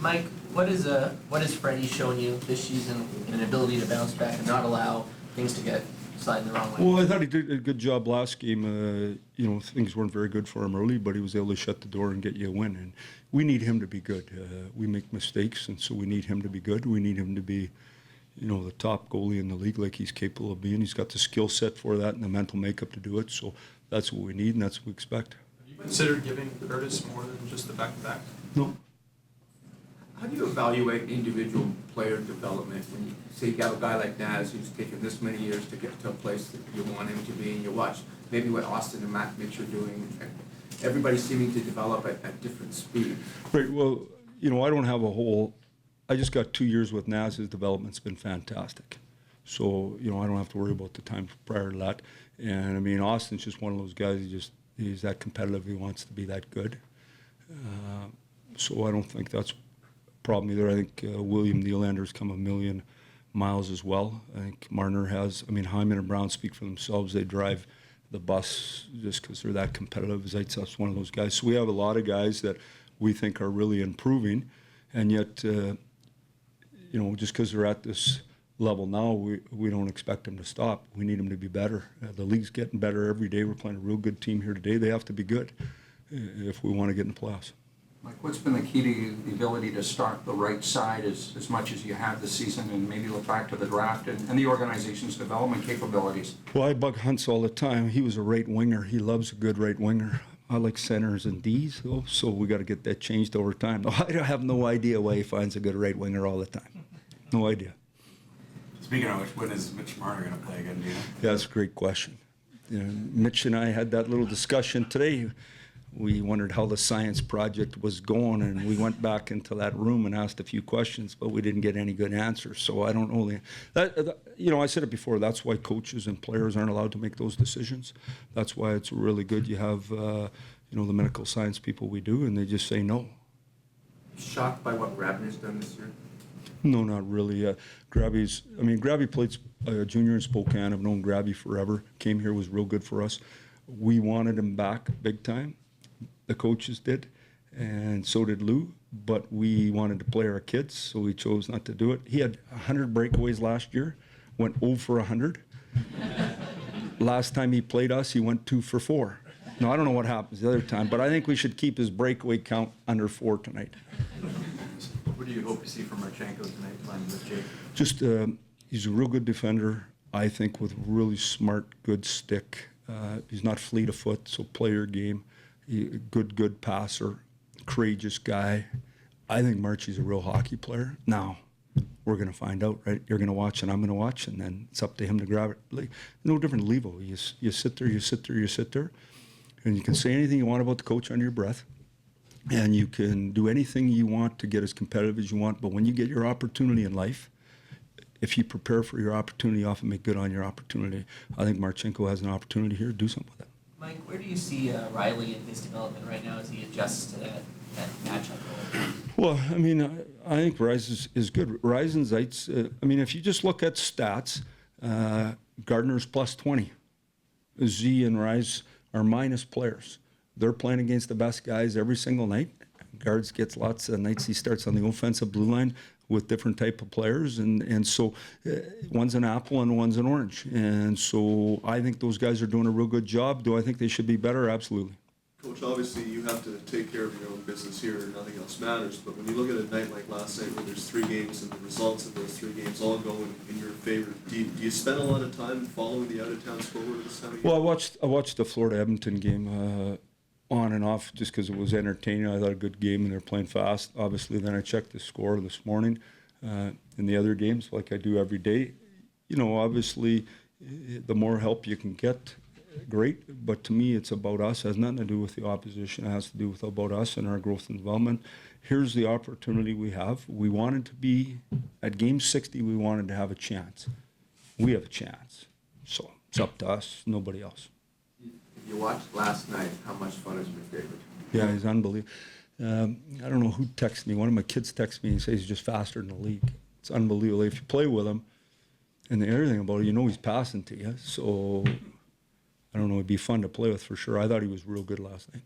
Mike, what has Freddie shown you this season in an ability to bounce back and not allow things to get sliding the wrong way? Well, I thought he did a good job last game. Things weren't very good for him early, but he was able to shut the door and get you a win. And we need him to be good. We make mistakes, and so we need him to be good. We need him to be, the top goalie in the league like he's capable of being. He's got the skill set for that and the mental makeup to do it. So that's what we need, and that's what we expect. Have you considered giving Curtis more than just the back-to-back? No. How do you evaluate individual player development when you say you have a guy like Naz who's taken this many years to get to a place that you want him to be, and you watch maybe what Austin and Matt Mitch are doing, everybody's seeming to develop at different speeds? Right, well, I don't have I just got 2 years with Naz. His development's been fantastic. So, I don't have to worry about the time prior to that. And, Austin's just one of those guys, he's that competitive, he wants to be that good. So I don't think that's problem either. I think William Nylander's come a million miles as well. I think Marner has. Hyman and Brown speak for themselves. They drive the bus just because they're that competitive. Zaitsev's one of those guys. So we have a lot of guys that we think are really improving, and yet, just because they're at this level now, we don't expect them to stop. We need them to be better. The league's getting better every day. We're playing a real good team here today. They have to be good if we want to get in the playoffs. Mike, what's been the key to the ability to start the right side as much as you have this season, and maybe look back to the draft and the organization's development capabilities? Well, I bug Hunts all the time. He was a right winger. He loves a good right winger. I like centers and Ds, so we got to get that changed over time. I have no idea why he finds a good right winger all the time. No idea. Speaking of which, when is Mitch Marner going to play again, do you know? Yeah, that's a great question. Mitch and I had that little discussion today. We wondered how the science project was going, and we went back into that room and asked a few questions, but we didn't get any good answers. So I don't know. I said it before, that's why coaches and players aren't allowed to make those decisions. That's why it's really good you have, the medical science people we do, and they just say no. Shocked by what Grabner's done this year? No, not really. Grabby played junior in Spokane. I've known Grabby forever. Came here, was real good for us. We wanted him back big time. The coaches did, and so did Lou, but we wanted to play our kids, so we chose not to do it. He had 100 breakaways last year, went 0 for 100. Last time he played us, he went 2 for 4. Now, I don't know what happens the other time, but I think we should keep his breakaway count under 4 tonight. What do you hope to see from Marchenko tonight playing with Jake? Just, he's a real good defender, I think, with really smart, good stick. He's not fleet of foot, so play your game. Good passer, courageous guy. I think Marchie's a real hockey player. Now, we're going to find out, right? You're going to watch, and I'm going to watch, and then it's up to him to grab it. Like, no different than Levo. You sit there, and you can say anything you want about the coach under your breath, and you can do anything you want to get as competitive as you want, but when you get your opportunity in life, if you prepare for your opportunity, you often make good on your opportunity. I think Marchenko has an opportunity here to do something with it. Mike, where do you see Riley in his development right now as he adjusts to that matchup role? Well, I think Rise is good. Rise and Zeitz, if you just look at stats, Gardner's plus 20. Z and Rise are minus players. They're playing against the best guys every single night. Guards gets lots of nights he starts on the offensive blue line with different type of players, and so one's an apple and one's an orange. And so I think those guys are doing a real good job. Do I think they should be better? Absolutely. Coach, obviously you have to take care of your own business here, nothing else matters, but when you look at a night like last night where there's 3 games and the results of those 3 games all go in your favor, do you spend a lot of time following the out-of-town scoreboard this time of year? Well, I watched the Florida-Edmonton game on and off just because it was entertaining. I thought a good game, and they're playing fast. Obviously, then I checked the score this morning in the other games like I do every day. Obviously, the more help you can get, great. But to me, it's about us. It has nothing to do with the opposition. It has to do with about us and our growth and development. Here's the opportunity we have. We wanted to be, at game 60, we wanted to have a chance. We have a chance. So it's up to us, nobody else. You watched last night. How much fun is McDavid? Yeah, he's unbelievable. I don't know who texted me. One of my kids texted me and says he's just faster than the league. It's unbelievable. If you play with him and everything about it, he's passing to you. So, I don't know, it'd be fun to play with for sure. I thought he was real good last night.